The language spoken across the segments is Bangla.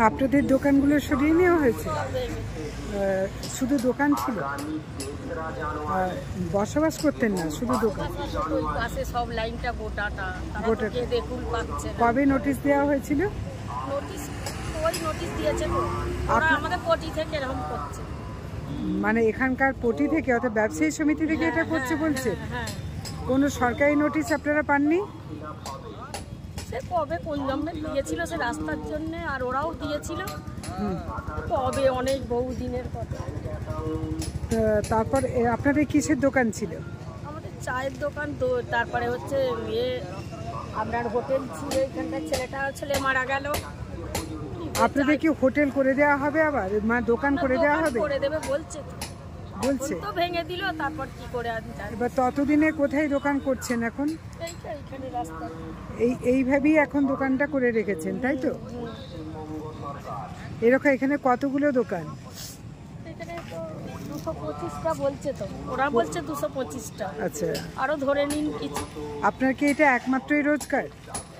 আপনাদের দোকানগুলো সরিয়ে নেওয়া হয়েছে? শুধু দোকান ছিল, বসবাস করতেন না, শুধু দোকান? সব লাইনটা গোটাটা দেখুন পাচ্ছে। কবে নোটিশ দেওয়া হয়েছিল? নোটিশ দিয়েছে আমাদের পটি থেকে এরকম করছে, মানে এখানকার পটি থেকে অর্থাৎ ব্যবসায়ী সমিতি থেকে এটা করছে বলছে? কোনো সরকারি নোটিশ আপনারা পাননি? সে কবে কোন জন্মে দিয়েছিল সে রাস্তার জন্য, আর ওরাও দিয়েছিল কবে, অনেক বহু দিনের কথা। তারপর আপনাদের কিসের দোকান ছিল? আমাদের চায়ের দোকান, তো তারপরে হচ্ছে আপনার হোটেল ছিল। এখানকার ছেলে মারা গেল। আপনাদের কি হোটেল করে দেওয়া হবে আবার, দোকান করে দেওয়া হবে? করে দেবে বলছে, বলছে তো ভেঙে দিল, তারপর কি করে এবার ততদিনে কোথায় দোকান করছেন এখন? এইখানে রাস্তা, এইভাবেই এখন দোকানটা করে রেখেছেন, তাই তো? এরকম এখানে কতগুলো দোকান? এখানে তো 225টা বলছে, তো ওরা বলছে 225টা। আচ্ছা, আরো ধরে নিন কিছু। আপনার কি এটা একমাত্রই রোজগার?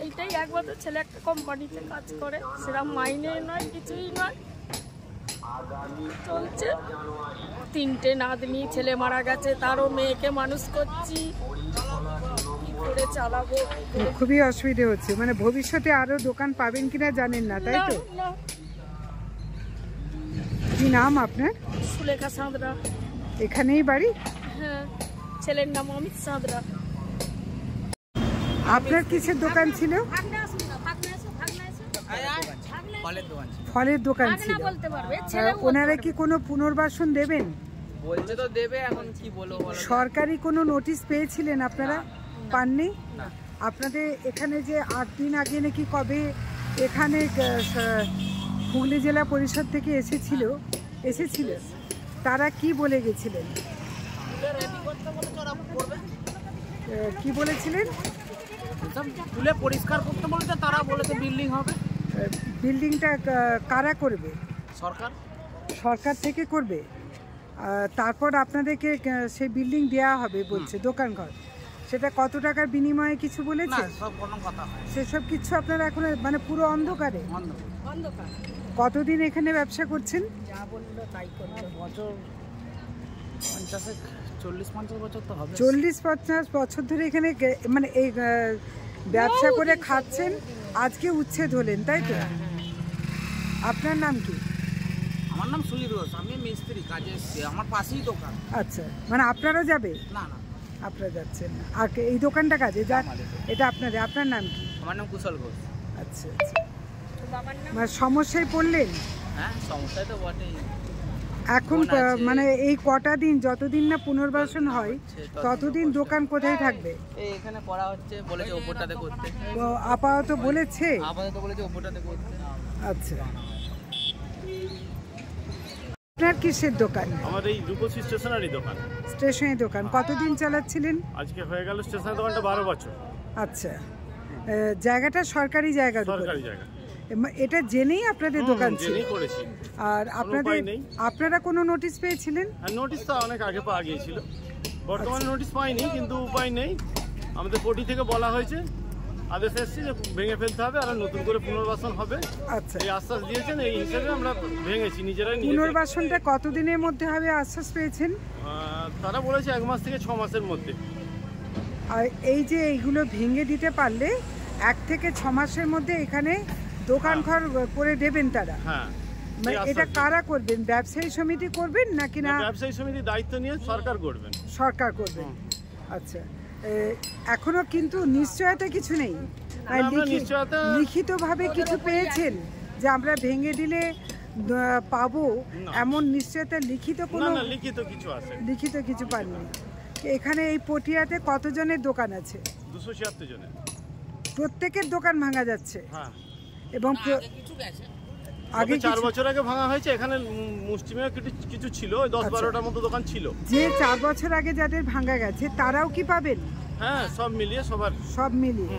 এইটাই একমাত্র। ছেলে একটা কোম্পানিতে কাজ করে, সেরকম মাইনে নয়, কিছুই নয়, চলছে। 3টে নাতনি, ছেলে মারা গেছে, তারও মেয়েকে মানুষ করছি, কি করে চালাবো? খুবই অসুবিধা হচ্ছে, মানে ভবিষ্যতে আরো দোকান পাবেন কিনা জানেন না, তাই তো? কি নাম আপনার? সুলেখা সাঁতরা। এখানেই বাড়ি? হ্যাঁ, ছেলের নাম অমিত সাঁতরা। আপনার কিসের দোকান ছিল? ফলের দোকান ছিল। ওনারা কি কোনো পুনর্বাসন দেবেন? বলছে তো দেবে, এখন কি বলবো? সরকারি কোনো নোটিশ পেয়েছিলেন আপনারা? পাননি? আপনাদের এখানে যে 8 দিন আগে নাকি কবে এখানে হুগলি জেলা পরিষদ থেকে এসেছিল, তারা কি বলে গেছিলেন? কি বলেছিলেন? তুলে পরিষ্কার করতে বলেছে, তারা বলেছে বিল্ডিং হবে। বিল্ডিংটা কারা করবে? সরকার থেকে করবে। তারপর আপনাদেরকে সেই বিল্ডিং দেওয়া হবে বলছে, দোকানঘর। সেটা কত টাকার বিনিময়ে কিছু বলেছে? সেসব কিছু আপনারা এখন মানে পুরো অন্ধকারে। কতদিন এখানে ব্যবসা করছেন? যা বললো তাই করছে। বছর 40-50 বছর তো হবে। 40-50 বছর ধরে এখানে মানে এই ব্যবসা করে খাচ্ছেন। আজকে উচ্ছেদ হলেন, তাই তো? আপনার নাম কি? আমার নাম সুজিত ঘোষ, আমি মিস্ত্রি কাজে এসেছি, আমার পাশেই দোকান। আচ্ছা, মানে আপনারাও যাবে? না, আপনারা যাচ্ছেন না। আর এই দোকানটা কাজে যান? এটা আপনাদের। আপনার নাম কি? আমার নাম কুশল ঘোষ। আচ্ছা, মানে সমস্যায় পড়লেন? হ্যাঁ, সমস্যায় তো বটেই। এখন মানে এই কটা দিন, যতদিন না পুনর্বাসন হয় ততদিন দোকান কোথায় থাকবে? এখানে করা হচ্ছে, বলেছে ওপরটাতে করতে। আপাতত বলেছে ওপরটাতে করতে। আচ্ছা, আপনার কিসের দোকান? আমার এই রূপসী স্টেশনারি দোকান। স্টেশনারি দোকান কতদিন চালাচ্ছিলেন? আজকে হয়ে গেল স্টেশনারি দোকানটা 12 বছর। আচ্ছা, জায়গাটা সরকারি জায়গা? সরকারি জায়গা। এটা জেনেই আপনাদের দোকান ছিল? করেছি। আর আপনারা কোনো নোটিশ পেয়েছিলেন? নোটিশ তো অনেক আগে পাওয়া গিয়েছিল, বর্তমানে নোটিশ পাইনি, কিন্তু উপায় নেই। আমাদের কোর্ট থেকে বলা হয়েছে, আদেশ এসেছে যে ভেঙে ফেলতে হবে, আর নতুন করে পুনর্বাসন হবে। আচ্ছা, এই আশ্বাস দিয়েছেন, এই হিসেবে আমরা ভেঙেছি নিজেরাই। পুনর্বাসনটা কতদিনের মধ্যে হবে আশ্বাস পেয়েছেন? তারা বলেছে 1 মাস থেকে 6 মাসের মধ্যে। আর এই যে এইগুলো ভেঙে দিতে পারলে 1 থেকে 6 মাসের মধ্যে এখানে দোকান ঘর করে দেবেন তারা? হ্যাঁ। এটা কারা করবেন? ব্যবসায়ী সমিতি করবেন নাকি? না, ব্যবসায়ী সমিতির দায়িত্ব নিয়ে সরকার করবেন। সরকার করবেন। আচ্ছা, এখনো কিন্তু নিশ্চয়তা কিছু নেই? লিখিতভাবে কিছু পেয়েছেন যে আমরা ভেঙে দিলে পাবো, এমন নিশ্চয়তা লিখিত কোনো? লিখিত কিছু পাননি। এখানে এই পটিয়াতে কতজনের দোকান আছে? 276 জনের। প্রত্যেকের দোকান ভাঙা যাচ্ছে? হ্যাঁ। এবং আগে 4 বছর আগে ভাঙা হয়েছে। এখানে মুষ্টিমেয় কিছু ছিল, 10-12টার মতো দোকান ছিল। যে 4 বছর আগে যাদের ভাঙা গেছে তারাও কি পাবেন? হ্যাঁ, সব মিলিয়ে সব মিলিয়ে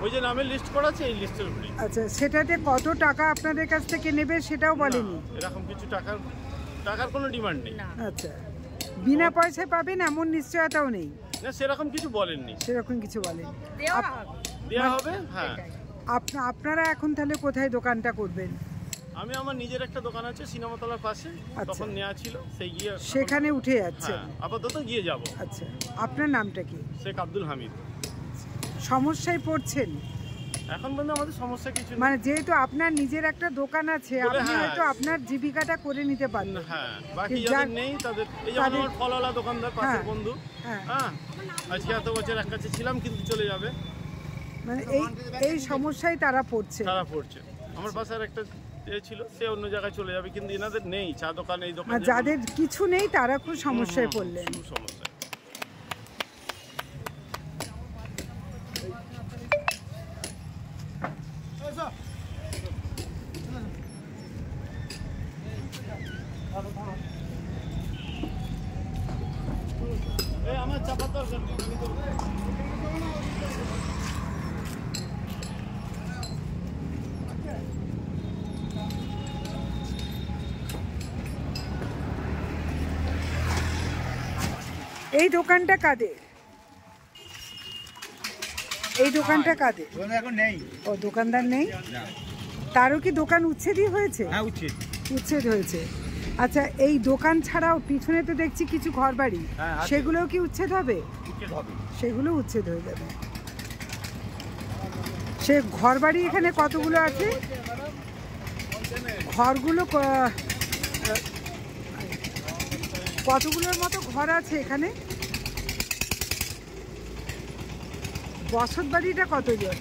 ওই যে নামে লিস্ট করা আছে, এই লিস্টের উপরে। আচ্ছা, সেটাতে কত টাকা আপনাদের কাছ থেকে নেবে সেটাও বলেনি? এরকম কিছু টাকার কোনো ডিমান্ড নেই। আচ্ছা, বিনা পয়সায় পাবেন এমন নিশ্চয়তাও নেই? না, সেরকম কিছু বলেননি। দেওয়া হবে। হ্যাঁ। আপনারা এখন তাহলে কোথায় দোকানটা করবেন? আমি আমার নিজের একটা দোকান আছে সিনেমাতলার পাশে, আচ্ছা। তখন নেওয়া ছিল, সেই গিয়ে সেখানে উঠে যাচ্ছে। হ্যাঁ, আপাতত গিয়ে যাব। আচ্ছা, আপনার নামটা কি? শেখ আব্দুল হামিদ। সমস্যায় পড়ছেন এখন পর্যন্ত আমাদের সমস্যা কিছু নেই। মানে যেহেতু আপনার নিজের একটা দোকান আছে, বলে, আপনি হ্যাঁ। হয়তো আপনার জীবিকাটা করে নিতে পারেন। হ্যাঁ, বাকি যার- যাদের নেই তাদের, এই যেমন আমার ফলওয়ালা দোকানদার পাশের হ্যাঁ। বন্ধু, হ্যাঁ, হ্যাঁ, আজকে এত বছর এক কাছে ছিলাম কিন্তু চলে যাবে, মানে এই সমস্যায় তারা পড়ছে। তারা পড়ছে। আমার পাশে আর একটা ছিল, সে অন্য জায়গায় চলে যাবে, কিন্তু এনাদের নেই চা দোকান, এই দোকান, আর যাদের কিছু নেই তারা খুব সমস্যায় পড়লেন। খুব সমস্যা। আমার চাপা দরকার নেই। এই দোকানটা কাদের? এই দোকানটা কাদের? এখন নেই। ও, দোকানদার নেই? তারও কি দোকান উচ্ছেদই হয়েছে? হ্যাঁ, উচিত। উচ্ছেদ হয়েছে। আচ্ছা, এই দোকান ছাড়াও পিছনে তো দেখছি কিছু ঘরবাড়ি, হ্যাঁ, আছে। সেগুলোও কি উচ্ছেদ হবে? উচিত হবে। সেগুলো উচ্ছেদ হয়ে যাবে। সে ঘরবাড়ি এখানে কতগুলো আছে? ঘরগুলো কতগুলোর মতো ঘর আছে এখানে? বসত বাড়িটা কতজন?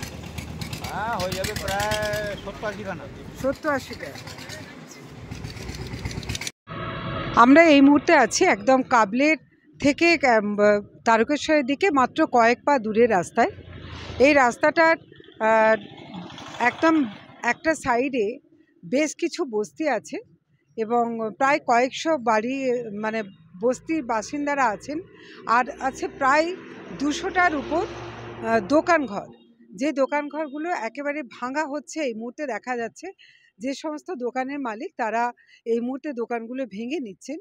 হ্যাঁ, হয়ে যাবে প্রায় 70-80 খানা। 70-80টা। আমরা এই মুহূর্তে আছি একদম কাবলের থেকে তারকেশ্বরের দিকে মাত্র কয়েক পা দূরের রাস্তায়। এই রাস্তাটার একদম একটা সাইডে বেশ কিছু বস্তি আছে এবং প্রায় কয়েকশো বাড়ি, মানে বস্তির বাসিন্দারা আছেন। আর আছে প্রায় 200টার উপর দোকানঘর। যে দোকানঘরগুলো একেবারে ভাঙা হচ্ছে এই মুহূর্তে দেখা যাচ্ছে। যে সমস্ত দোকানের মালিক তারা এই মুহূর্তে দোকানগুলো ভেঙে নিচ্ছেন।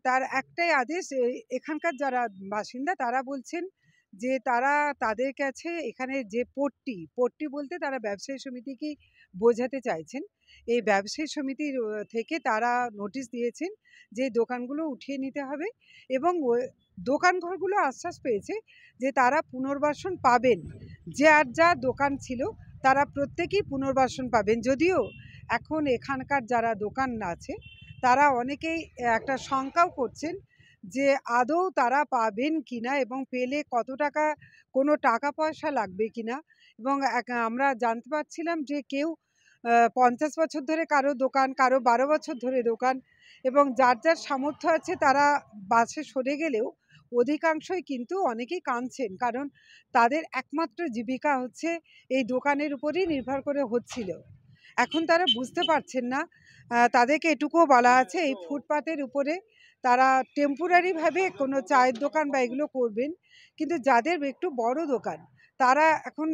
তার একটাই আদেশ, এখানকার যারা বাসিন্দা তারা বলছেন যে তারা তাদের কাছে এখানে যে পট্টি বলতে তারা ব্যবসায়ী সমিতিকেই বোঝাতে চাইছেন। এই ব্যবসায়ী সমিতির থেকে তারা নোটিশ দিয়েছেন যে দোকানগুলো উঠিয়ে নিতে হবে এবং দোকানঘরগুলো আশ্বাস পেয়েছে যে তারা পুনর্বাসন পাবেন। যা দোকান ছিল তারা প্রত্যেকেই পুনর্বাসন পাবেন। যদিও এখন এখানকার যারা দোকান আছে তারা অনেকেই একটা শঙ্কাও করছেন যে আদৌ তারা পাবেন কিনা এবং পেলে কত টাকা, কোনো টাকা পয়সা লাগবে কিনা। এবং আমরা জানতে পারছিলাম যে কেউ 50 বছর ধরে কারো দোকান, কারো 12 বছর ধরে দোকান, এবং যার সামর্থ্য আছে তারা বাসে সরে গেলেও অধিকাংশই কিন্তু অনেকেই কাঁদছেন, কারণ তাদের একমাত্র জীবিকা হচ্ছে এই দোকানের উপরেই নির্ভর করে হচ্ছিল। এখন তারা বুঝতে পারছেন না। তাদেরকে এটুকুও বলা আছে এই ফুটপাতের উপরে তারা টেম্পোরারিভাবে কোনো চায়ের দোকান বা এগুলো করবেন, কিন্তু যাদের একটু বড় দোকান তারা এখন,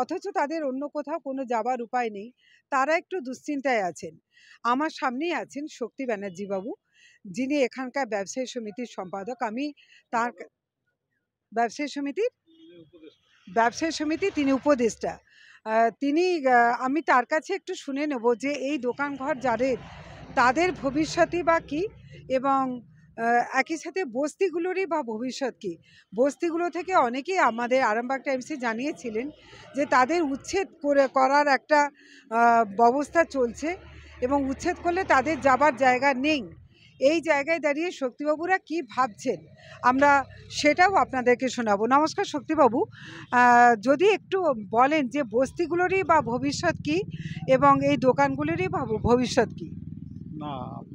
অথচ তাদের অন্য কোথাও কোনো যাবার উপায় নেই, তারা একটু দুশ্চিন্তায় আছেন। আমার সামনেই আছেন শক্তি ব্যানার্জি বাবু, যিনি এখানকার ব্যবসায়ী সমিতির সম্পাদক। আমি তার ব্যবসায়ী সমিতি তিনি উপদেষ্টা। আমি তার কাছে একটু শুনে নেব যে এই দোকানঘর যাদের, তাদের ভবিষ্যৎই বা কী, এবং একই সাথে বস্তিগুলোরই বা ভবিষ্যৎ কী। বস্তিগুলো থেকে অনেকেই আমাদের আরামবাগ টাইমসে জানিয়েছিলেন যে তাদের উচ্ছেদ করার একটা ব্যবস্থা চলছে এবং উচ্ছেদ করলে তাদের যাবার জায়গা নেই। এই জায়গায় দাঁড়িয়ে শক্তিবাবুরা কি ভাবছেন আমরা সেটাও আপনাদেরকে শোনাবো। নমস্কার শক্তিবাবু, যদি একটু বলেন যে বস্তিগুলোরই বা ভবিষ্যৎ কী এবং এই দোকানগুলোরই বা ভবিষ্যৎ কী?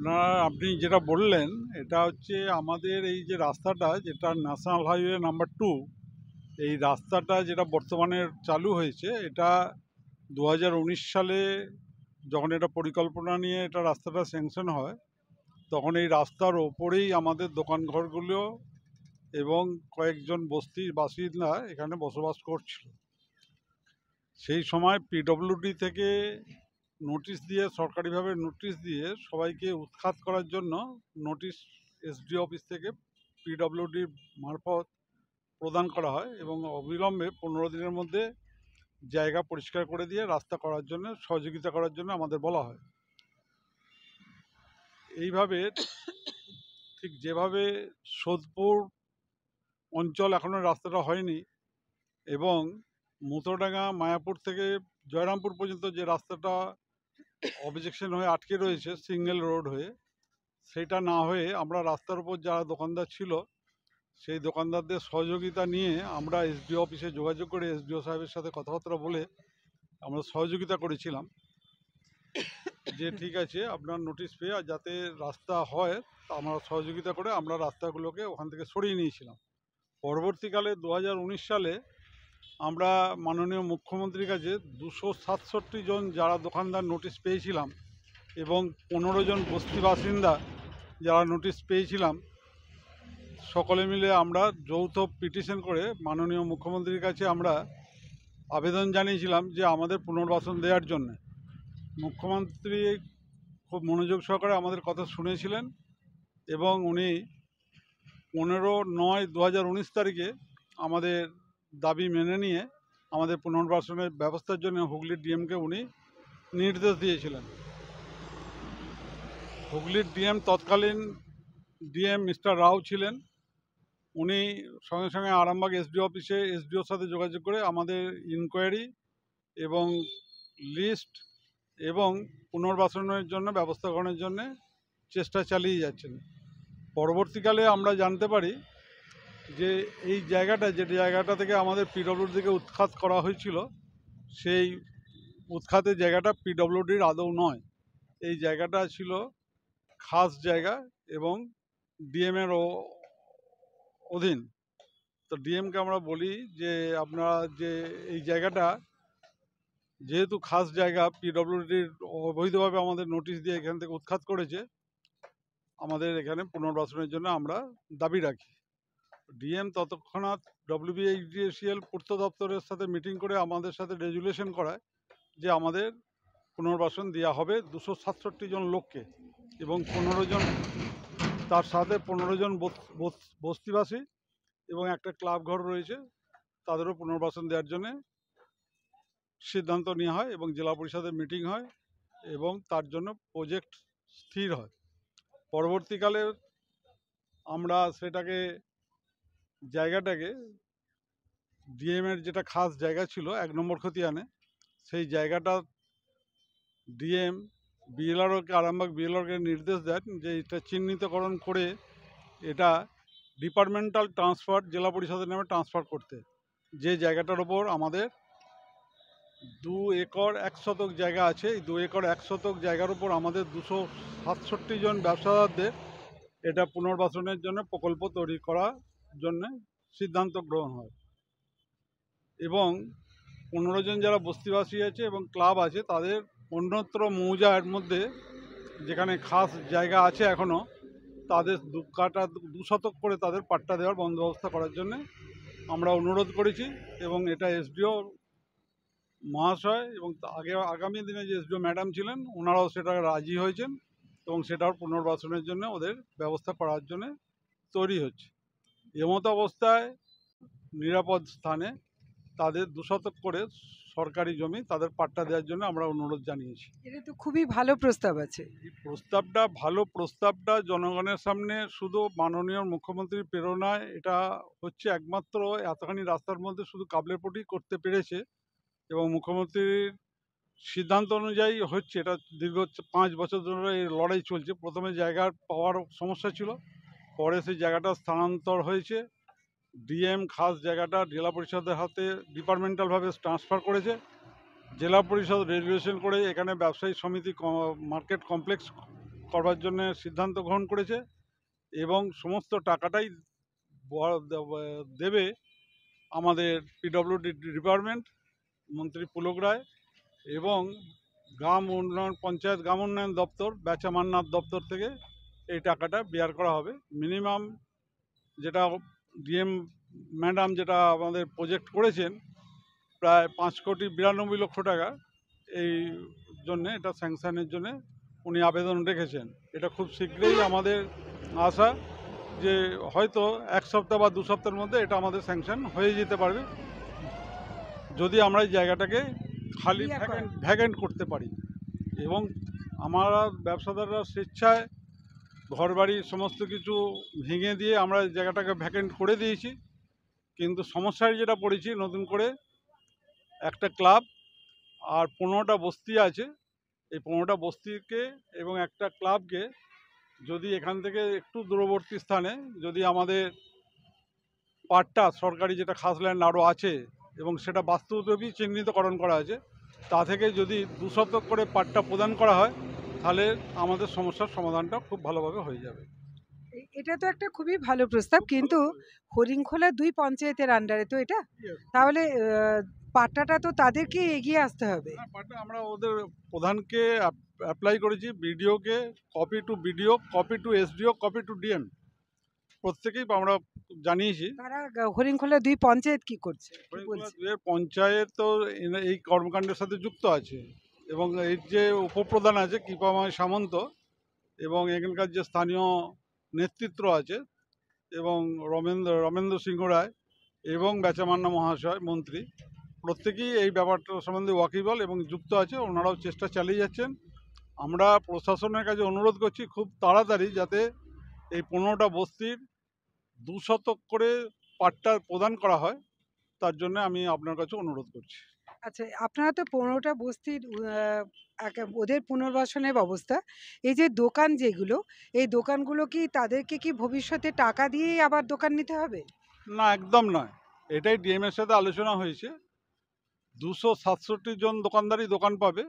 না, আপনি যেটা বললেন এটা হচ্ছে আমাদের এই যে রাস্তাটা, যেটা ন্যাশনাল হাইওয়ে নাম্বার 2, এই রাস্তাটা যেটা বর্তমানে চালু হয়েছে, এটা 2019 সালে যখন এটা পরিকল্পনা নিয়ে এটা রাস্তাটা স্যাংশন হয়, তখন এই রাস্তার ওপরেই আমাদের দোকানঘরগুলো এবং কয়েকজন বস্তির বাসিন্দা এখানে বসবাস করছিল। সেই সময় পিডব্লিউডি থেকে নোটিশ দিয়ে, সরকারিভাবে নোটিশ দিয়ে সবাইকে উৎখাত করার জন্য নোটিশ এসডি অফিস থেকে পিডব্লিউডির মারফত প্রদান করা হয় এবং অবিলম্বে 15 দিনের মধ্যে জায়গা পরিষ্কার করে দিয়ে রাস্তা করার জন্য সহযোগিতা করার জন্য আমাদের বলা হয়। এইভাবে ঠিক যেভাবে সোদপুর অঞ্চল এখনও রাস্তাটা হয়নি এবং মুতোডাঙ্গা মায়াপুর থেকে জয়রামপুর পর্যন্ত যে রাস্তাটা অবজেকশন হয়ে আটকে রয়েছে সিঙ্গেল রোড হয়ে, সেটা না হয়ে আমরা রাস্তার উপর যারা দোকানদার ছিল সেই দোকানদারদের সহযোগিতা নিয়ে আমরা এসডিও অফিসে যোগাযোগ করে এসডিও সাহেবের সাথে কথাবার্তা বলে আমরা সহযোগিতা করেছিলাম যে ঠিক আছে আপনার নোটিশ পেয়ে যাতে রাস্তা হয় তা আমরা সহযোগিতা করে আমরা রাস্তাগুলোকে ওখান থেকে সরিয়ে নিয়েছিলাম। পরবর্তীকালে 2019 সালে আমরা মাননীয় মুখ্যমন্ত্রীর কাছে 267 জন যারা দোকানদার নোটিশ পেয়েছিলাম এবং 15 জন বস্তি বাসিন্দা যারা নোটিশ পেয়েছিলাম, সকলে মিলে আমরা যৌথ পিটিশন করে মাননীয় মুখ্যমন্ত্রীর কাছে আমরা আবেদন জানিয়েছিলাম যে আমাদের পুনর্বাসন দেওয়ার জন্য। মুখ্যমন্ত্রী খুব মনোযোগ সহকারে আমাদের কথা শুনেছিলেন এবং উনি 15/9/2019 তারিখে আমাদের দাবি মেনে নিয়ে আমাদের পুনর্বাসনের ব্যবস্থার জন্য হুগলির ডিএমকে উনি নির্দেশ দিয়েছিলেন। হুগলির ডিএম তৎকালীন ডিএম মিস্টার রাও ছিলেন। উনি সঙ্গে সঙ্গে আরামবাগ এসডিও অফিসে এসডিওর সাথে যোগাযোগ করে আমাদের ইনকোয়ারি এবং লিস্ট এবং পুনর্বাসনের জন্য ব্যবস্থা গ্রহণের জন্য চেষ্টা চালিয়ে যাচ্ছেন। পরবর্তীকালে আমরা জানতে পারি যে এই জায়গাটা যে জায়গাটা থেকে আমাদের পিডব্লিউডি থেকে উৎখাত করা হয়েছিল, সেই উৎখাতের জায়গাটা পিডব্লিউডির আদৌ নয়। এই জায়গাটা ছিল খাস জায়গা এবং ডিএমের অধীন। তো ডিএমকে আমরা বলি যে আপনারা যে এই জায়গাটা যেহেতু খাস জায়গা, পিডব্লিউডির অবৈধভাবে আমাদের নোটিশ দিয়ে এখান থেকে উৎখাত করেছে, আমাদের এখানে পুনর্বাসনের জন্য আমরা দাবি রাখি। ডিএম তৎক্ষণাৎ WBHDCL পূর্ত দপ্তরের সাথে মিটিং করে আমাদের সাথে রেজুলেশন করায় যে আমাদের পুনর্বাসন দেওয়া হবে 267 জন লোককে এবং 15 জন, তার সাথে 15 জন বস্তিবাসী এবং একটা ক্লাব ঘর রয়েছে, তাদেরও পুনর্বাসন দেওয়ার জন্য সিদ্ধান্ত নেওয়া হয় এবং জেলা পরিষদের মিটিং হয় এবং তার জন্য প্রজেক্ট স্থির হয়। পরবর্তীকালে আমরা সেটাকে জায়গাটাকে ডিএমের যেটা খাস জায়গা ছিল 1 নম্বর খতিয়ানে, সেই জায়গাটা ডিএম বিএলআরওকে আরামবাগ বিএলআরকে নির্দেশ দেন যে এটা চিহ্নিতকরণ করে এটা ডিপার্টমেন্টাল ট্রান্সফার জেলা পরিষদের নামে ট্রান্সফার করতে। যে জায়গাটার ওপর আমাদের 2 একর 1 শতক জায়গা আছে, এই 2 একর 1 শতক জায়গার উপর আমাদের 267 জন ব্যবসাদারদের এটা পুনর্বাসনের জন্য প্রকল্প তৈরি করার জন্য সিদ্ধান্ত গ্রহণ হয় এবং 15 জন যারা বস্তিবাসী আছে এবং ক্লাব আছে তাদের অন্যত্র মৌজার মধ্যে যেখানে খাস জায়গা আছে এখনও, তাদের 2 শতক করে তাদের পাট্টা দেওয়ার বন্দোবস্ত করার জন্য আমরা অনুরোধ করেছি এবং এটা এসডিও মহাশয় এবং আগামী দিনে যে এসডিও ম্যাডাম ছিলেন ওনারাও সেটা রাজি হয়েছেন এবং সেটার পুনর্বাসনের জন্য ওদের ব্যবস্থা করার জন্য তৈরি হচ্ছে। এমতো অবস্থায় নিরাপদ স্থানে তাদের 2 শতক করে সরকারি জমি তাদের পাট্টা দেওয়ার জন্য আমরা অনুরোধ জানিয়েছি। এটা তো খুবই ভালো প্রস্তাব আছে। এই প্রস্তাবটা ভালো, প্রস্তাবটা জনগণের সামনে শুধু মাননীয় মুখ্যমন্ত্রীর প্রেরণায় এটা হচ্ছে একমাত্র। এতখানি রাস্তার মধ্যে শুধু কাবলেপটি করতে পেরেছে এবং মুখ্যমন্ত্রীর সিদ্ধান্ত অনুযায়ী হচ্ছে। এটা দীর্ঘ 5 বছর ধরে এই লড়াই চলছে। প্রথমে জায়গার পাওয়ার সমস্যা ছিল, পরে সেই জায়গাটা স্থানান্তর হয়েছে। ডিএম খাস জায়গাটা জেলা পরিষদের হাতে ডিপার্টমেন্টালভাবে ট্রান্সফার করেছে। জেলা পরিষদ রেজুলেশন করে এখানে ব্যবসায়ী সমিতি মার্কেট কমপ্লেক্স করবার জন্য সিদ্ধান্ত গ্রহণ করেছে এবং সমস্ত টাকাটাই দেবে আমাদের পিডব্লিউডি ডিপার্টমেন্ট, মন্ত্রী পুলক রায় এবং গ্রাম উন্নয়ন পঞ্চায়েত গ্রাম উন্নয়ন দপ্তর বেচা মান্নার দপ্তর থেকে এই টাকাটা বেয়ার করা হবে। মিনিমাম যেটা ডিএম ম্যাডাম যেটা আমাদের প্রজেক্ট করেছেন প্রায় 5,92,00,000 টাকা, এই জন্যে এটা স্যাংশনের জন্য উনি আবেদন রেখেছেন। এটা খুব শীঘ্রই আমাদের আশা যে হয়তো 1 সপ্তাহ বা 2 সপ্তাহের মধ্যে এটা আমাদের স্যাংশন হয়ে যেতে পারবে যদি আমরা এই জায়গাটাকে খালি ভ্যাকেন্ট করতে পারি এবং আমরা ব্যবসাদাররা স্বেচ্ছায় ঘরবাড়ি সমস্ত কিছু ভেঙে দিয়ে আমরা জায়গাটাকে ভ্যাকেন্ট করে দিয়েছি। কিন্তু সমস্যায় যেটা পড়েছি, নতুন করে একটা ক্লাব আর 15টা বস্তি আছে। এই 15টা বস্তিকে এবং একটা ক্লাবকে যদি এখান থেকে একটু দূরবর্তী স্থানে যদি আমাদের পাট্টা সরকারি যেটা খাস ল্যান্ড আরও আছে এবং সেটা বাস্তুতপি চিহ্নিতকরণ করা আছে, তা থেকে যদি 2 শতক করে পাট্টা প্রদান করা হয়, তাহলে আমাদের সমস্যার সমাধানটা খুব ভালোভাবে হয়ে যাবে। এটা তো একটা খুবই ভালো প্রস্তাব, কিন্তু হরিণখোলা 2 পঞ্চায়েতের আন্ডারে তো এটা, তাহলে পাট্টাটা তো তাদেরকে এগিয়ে আসতে হবে। পাট্টা আমরা ওদের প্রধানকে অ্যাপ্লাই করেছি, বিডিওকে, copy to BDO, copy to SDO, copy to DM, প্রত্যেকেই আমরা জানিয়েছি। তারা হরিণখোলা 2 পঞ্চায়েত কি করছে, কি হরিণখোলা বলছে? 2 পঞ্চায়েত তো এই কর্মকাণ্ডের সাথে যুক্ত আছে এবং এর যে উপপ্রধান আছে কৃপাময় সামন্ত এবং এখানকার যে স্থানীয় নেতৃত্ব আছে এবং রমেন্দ্র সিংহ রায় এবং বেচামান্না মহাশয় মন্ত্রী, প্রত্যেকেই এই ব্যাপারটা সম্বন্ধে ওয়াকিবল এবং যুক্ত আছে। ওনারাও চেষ্টা চালিয়ে যাচ্ছেন। আমরা প্রশাসনের কাছে অনুরোধ করছি খুব তাড়াতাড়ি যাতে এই 15টা বস্তির 2 শতক করে পাট্টা প্রদান করা হয়, তার জন্য আমি আপনার কাছে অনুরোধ করছি। আচ্ছা, আপনারা তো 15টা বস্তির ওদের পুনর্বাসনের ব্যবস্থা, এই যে দোকান যেগুলো, এই দোকানগুলো কি তাদেরকে কি ভবিষ্যতে টাকা দিয়েই আবার দোকান নিতে হবে? না, একদম নয়। এটাই ডিএমের সাথে আলোচনা হয়েছে। 267 জন দোকানদারই দোকান পাবে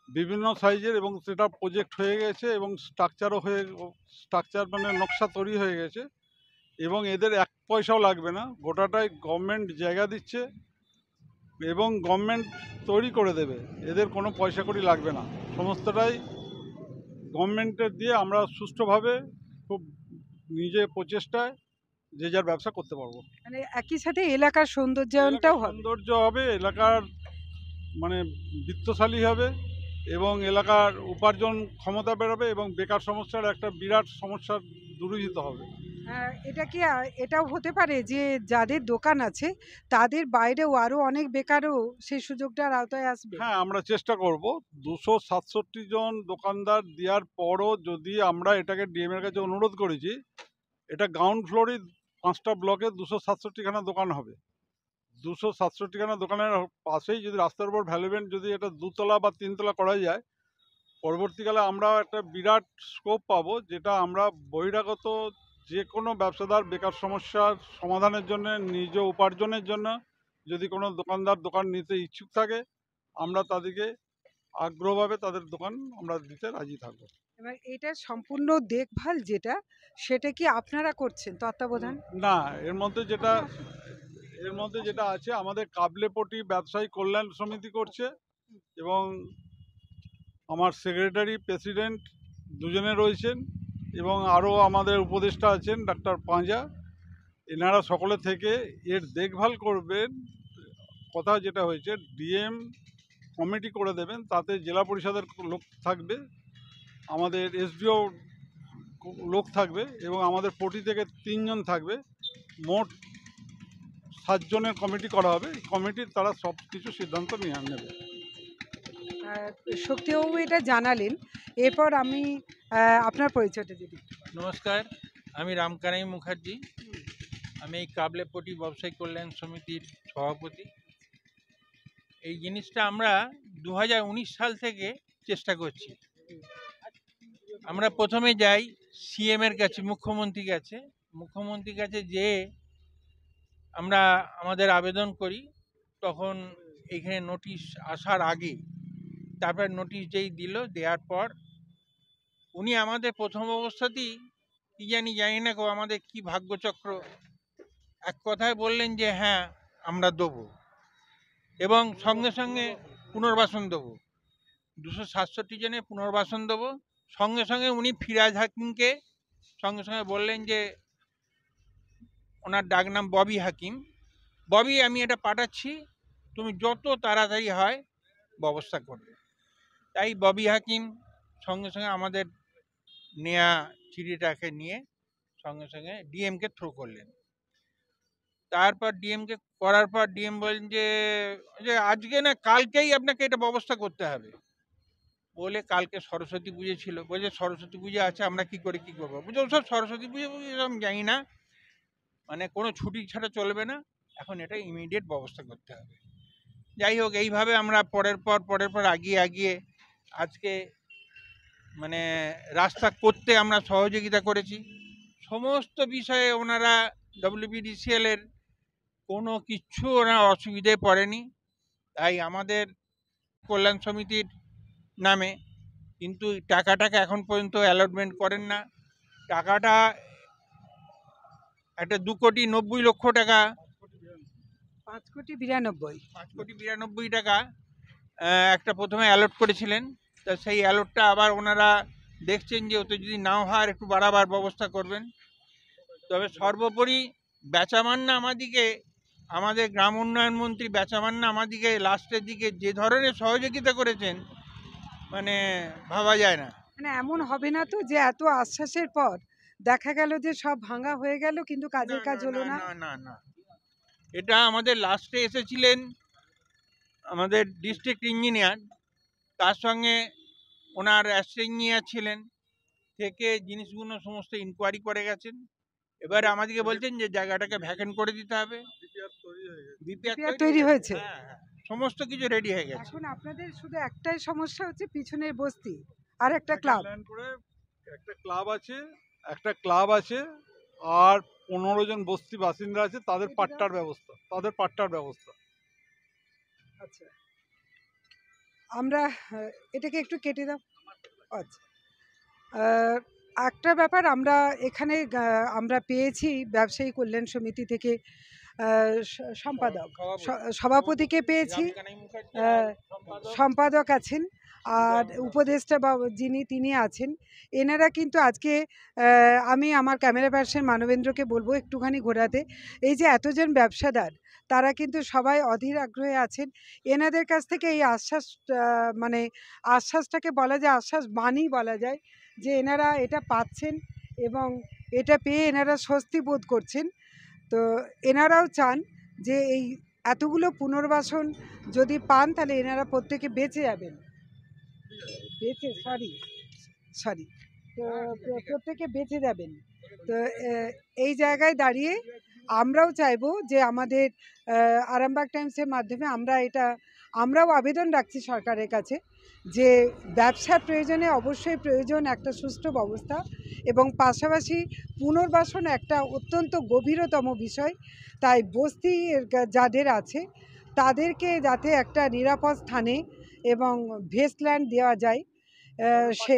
বিভিন্ন সাইজের এবং সেটা প্রজেক্ট হয়ে গেছে এবং স্ট্রাকচার মানে নকশা তৈরি হয়ে গেছে এবং এদের 1 পয়সাও লাগবে না। গোটাটাই গভর্নমেন্ট জায়গা দিচ্ছে এবং গভর্নমেন্ট তৈরি করে দেবে। এদের কোনো পয়সা কড়ি লাগবে না, সমস্তটাই গভর্নমেন্টের দিয়ে আমরা সুষ্ঠুভাবে খুব নিজে প্রচেষ্টায় যে যার ব্যবসা করতে পারবো। মানে একই সাথে এলাকার সৌন্দর্যায়নটাও হবে। সৌন্দর্য হবে, এলাকার মানে বিত্তশালী হবে এবং এলাকার উপার্জন ক্ষমতা বেরোবে এবং বেকার সমস্যার একটা বিরাট সমস্যা দূরীভূত হবে। এটা কি এটাও হতে পারে যে যাদের দোকান আছে তাদের বাইরেও আরো অনেক বেকারও সেই সুযোগটার আওতায় আসবে? হ্যাঁ, আমরা চেষ্টা করব। 267 জন দোকানদার দেওয়ার পরও যদি আমরা এটাকে ডিএম এর কাছে অনুরোধ করেছি, এটা গ্রাউন্ড ফ্লোরে 5টা ব্লকে 267খানা দোকান হবে। 267খানা দোকানের পাশেই যদি রাস্তার উপর ভ্যালুমেন্ট যদি এটা 2 তলা বা 3 তলা করা যায়, পরবর্তীকালে আমরা একটা বিরাট স্কোপ পাবো, যেটা আমরা বহিরাগত যে কোনো ব্যবসাদার বেকার সমস্যার সমাধানের জন্য, নিজ উপার্জনের জন্য যদি কোনো দোকানদার দোকান নিতে ইচ্ছুক থাকে, আমরা তাদেরকে আগ্রহভাবে তাদের দোকান আমরা দিতে রাজি থাকবো। এবার এটার সম্পূর্ণ দেখভাল যেটা, সেটা কি আপনারা করছেন তত্ত্বাবধান? না, এর মধ্যে যেটা আছে আমাদের কাবলেপটি ব্যবসায়ী কল্যাণ সমিতি করছে এবং আমার সেক্রেটারি প্রেসিডেন্ট দুজনে রয়েছেন এবং আরও আমাদের উপদেষ্টা আছেন ডাক্তার পাঁজা। এনারা সকলে থেকে এর দেখভাল করবেন। কথা যেটা হয়েছে, ডিএম কমিটি করে দেবেন, তাতে জেলা পরিষদের লোক থাকবে, আমাদের এসডিও লোক থাকবে এবং আমাদের পটি থেকে 3 জন থাকবে। মোট 7 জনের কমিটি করা হবে। এই কমিটির তারা সব কিছু সিদ্ধান্ত নিয়ে নেবে। শক্তিবাবু এটা জানালেন, এরপর আমি আপনার পরিচয়টা যদি। নমস্কার, আমি রামকানাই মুখার্জি। আমি এই কাবলেপটি ব্যবসায়ী কল্যাণ সমিতির সভাপতি। এই জিনিসটা আমরা 2019 সাল থেকে চেষ্টা করছি। আমরা প্রথমে যাই সিএমের কাছে, মুখ্যমন্ত্রীর কাছে যেয়ে আমরা আমাদের আবেদন করি। তখন এইখানে নোটিশ আসার আগে, তারপর নোটিশ যেই দিল, দেওয়ার পর উনি আমাদের প্রথম অবস্থাতেই কি জানি না গো, আমাদের কি ভাগ্যচক্র, এক কথায় বললেন যে হ্যাঁ আমরা দেবো এবং সঙ্গে সঙ্গে পুনর্বাসন দেবো, 267 জনের পুনর্বাসন দেবো। সঙ্গে সঙ্গে উনি ফিরাজ হাকিমকে সঙ্গে সঙ্গে বললেন যে, ওনার ডাক নাম ববি হাকিম, ববি আমি এটা পাঠাচ্ছি, তুমি যত তাড়াতাড়ি হয় ব্যবস্থা করবে। তাই ববি হাকিম সঙ্গে সঙ্গে আমাদের নেয়া চিঠিটাকে নিয়ে সঙ্গে সঙ্গে ডিএমকে থ্রো করলেন। তারপর ডিএমকে করার পর ডিএম বলেন যে আজকে না কালকেই আপনাকে এটা ব্যবস্থা করতে হবে। বলে কালকে সরস্বতী পুজো ছিল, বলছে সরস্বতী পুজো আছে আমরা কি করবো, বলছে ওসব সরস্বতী পুজো আমি জানি না, মানে কোনো ছুটি ছাড়া চলবে না, এখন এটা ইমিডিয়েট ব্যবস্থা করতে হবে। যাই হোক, এইভাবে আমরা পরের পর আগিয়ে আজকে মানে রাস্তা করতে আমরা সহযোগিতা করেছি। সমস্ত বিষয়ে ওনারা WBDCL এর কোনো কিচ্ছু ওনারা অসুবিধায় পড়েনি। তাই আমাদের কল্যাণ সমিতির নামে কিন্তু টাকাটা এখন পর্যন্ত অ্যালটমেন্ট করেন না। টাকাটা একটা 2,90,00,000 টাকা, 5,92,00,000 টাকা একটা প্রথমে অ্যালট করেছিলেন। তা সেই অ্যালটটা আবার ওনারা দেখছেন যে ওতে যদি নাও হয় একটু বাড়াবার ব্যবস্থা করবেন। তবে সর্বোপরি বেচামান্না আমাদের গ্রাম উন্নয়ন মন্ত্রী বেচামান্না আমাদিকে লাস্টের দিকে যে ধরনের সহযোগিতা করেছেন মানে ভাবা যায় না। মানে এমন হবে না তো যে এত আশ্বাসের পর দেখা গেল যে সব ভাঙা হয়ে গেল কিন্তু কাজের কাজ হলো না? না, এটা আমাদের লাস্টে এসেছিলেন আমাদের ডিস্ট্রিক্ট ইঞ্জিনিয়ার, তার সঙ্গে ওনার অ্যাসিস্ট্যান্ট ইঞ্জিনিয়ার ছিলেন, থেকে জিনিসগুলো সমস্ত ইনকোয়ারি করে গেছেন। এবার আমাদেরকে বলছেন যে জায়গাটাকে ভ্যাকেন্ট করে দিতে হবে। বিপিআর তৈরি হয়েছে, সমস্ত কিছু রেডি হয়ে গেছে। এখন আপনাদের শুধু একটাই সমস্যা হচ্ছে পিছনের বস্তি আর একটা ক্লাব। একটা ক্লাব আছে আর 15 জন বস্তি বাসিন্দা আছে, তাদের পাট্টার ব্যবস্থা। আচ্ছা, আমরা এটাকে একটু কেটে দাও। আচ্ছা, একটা ব্যাপার আমরা এখানে আমরা পেয়েছি ব্যবসায়ী কল্যাণ সমিতি থেকে সভাপতিকে পেয়েছি, সম্পাদক আছেন আর উপদেষ্টা তিনি আছেন। এনারা কিন্তু আজকে আমি আমার ক্যামেরা পার্সন মানবেন্দ্রকে বলবো একটুখানি ঘোরাতে। এই যে এতজন ব্যবসাদার তারা কিন্তু সবাই অধীর আগ্রহে আছেন। এনাদের কাছ থেকে এই আশ্বাসটাকে বলা যায়, আশ্বাস বাণী বলা যায় যে এনারা এটা পাচ্ছেন এবং এটা পেয়ে এনারা স্বস্তি বোধ করছেন। তো এনারাও চান যে এই এতগুলো পুনর্বাসন যদি পান তাহলে এনারা প্রত্যেকে বেঁচে যাবেন, তো প্রত্যেকে বেঁচে যাবেন। তো এই জায়গায় দাঁড়িয়ে আমরাও চাইবো যে আমাদের আরামবাগ টাইমসের মাধ্যমে আমরাও আবেদন রাখছি সরকারের কাছে যে ব্যবসার প্রয়োজনে অবশ্যই প্রয়োজন একটা সুষ্ঠু ব্যবস্থা এবং পাশাপাশি পুনর্বাসন একটা অত্যন্ত গভীরতম বিষয়। তাই বস্তি যাদের আছে তাদেরকে যাতে একটা নিরাপদ স্থানে এবং ভেস্টল্যান্ড দেওয়া যায়, সে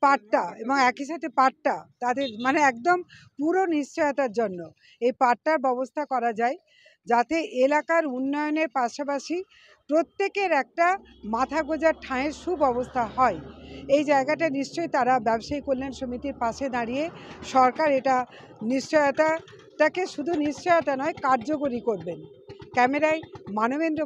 পাট্টা এবং একই সাথে পাট্টা তাদের মানে একদম পুরো নিশ্চয়তার জন্য এই পাট্টার ব্যবস্থা করা যায়, যাতে এলাকার উন্নয়নের পাশাপাশি প্রত্যেকের একটা মাথা গোঁজার ঠাঁইয়ের সুব্যবস্থা হয়। এই জায়গাটা নিশ্চয়ই তারা ব্যবসায়ী কল্যাণ সমিতির পাশে দাঁড়িয়ে সরকার এটা নিশ্চয়তাটাকে শুধু নিশ্চয়তা নয় কার্যকরী করবেন। ক্যামেরায় মানবেন্দ্র।